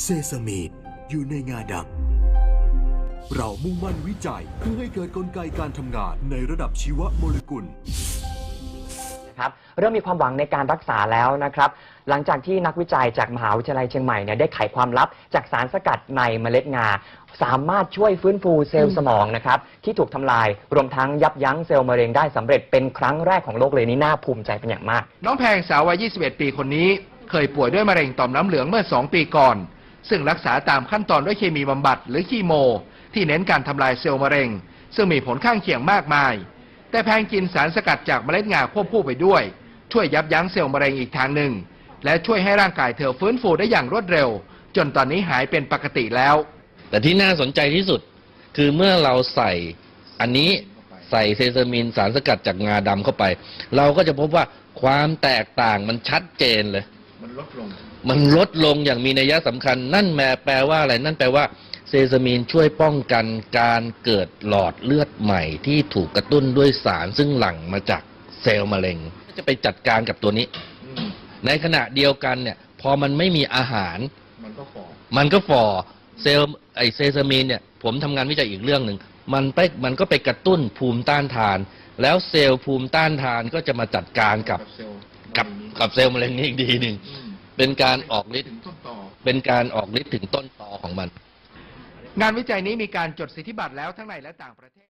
เซซามีนอยู่ในงาดำเรามุ่งมั่นวิจัยเพื่อให้เกิดกลไกการทำงานในระดับชีวโมเลกุลครับเริ่มมีความหวังในการรักษาแล้วนะครับหลังจากที่นักวิจัยจากมหาวิทยาลัยเชียงใหม่เนี่ยได้ไขความลับจากสารสกัดในเมล็ดงาสามารถช่วยฟื้นฟูเซลล์สมองนะครับที่ถูกทำลายรวมทั้งยับยั้งเซลล์มะเร็งได้สำเร็จเป็นครั้งแรกของโลกเลยนี่น่าภูมิใจเป็นอย่างมากน้องแพงสาววัย 21 ปีคนนี้เคยป่วยด้วยมะเร็งต่อมน้ำเหลืองเมื่อ 2 ปีก่อนซึ่งรักษาตามขั้นตอนด้วยเคมีบำบัดหรือคีโมที่เน้นการทำลายเซลล์มะเร็งซึ่งมีผลข้างเคียงมากมายแต่แพงกินสารสกัดจากเมล็ดงาควบคู่ไปด้วยช่วยยับยั้งเซลล์มะเร็งอีกทางหนึ่งและช่วยให้ร่างกายเธอฟื้นฟูได้อย่างรวดเร็วจนตอนนี้หายเป็นปกติแล้วแต่ที่น่าสนใจที่สุดคือเมื่อเราใส่อันนี้ใส่เซซามินสารสกัดจากงาดำเข้าไปเราก็จะพบว่าความแตกต่างมันชัดเจนเลยมันลดลงอย่างมีนัยสำคัญนั่นแปลว่าอะไรนั่นแปลว่าเซซามินช่วยป้องกันการเกิดหลอดเลือดใหม่ที่ถูกกระตุ้นด้วยสารซึ่งหลั่งมาจากเซลล์มะเร็งจะไปจัดการกับตัวนี้ในขณะเดียวกันเนี่ยพอมันไม่มีอาหารมันก็ฝ่อเซลล์เซซามินเนี่ยผมทำงานวิจัยอีกเรื่องหนึ่งมันก็ไปกระตุ้นภูมิต้านทานแล้วเซลล์ภูมิต้านทานก็จะมาจัดการกับเซลล์มะเร็งนี้อีกทีหนึ่งเป็นการออกฤทธิ์ถึงต้นตอของมันงานวิจัยนี้มีการจดสิทธิบัตรแล้วทั้งในและต่างประเทศ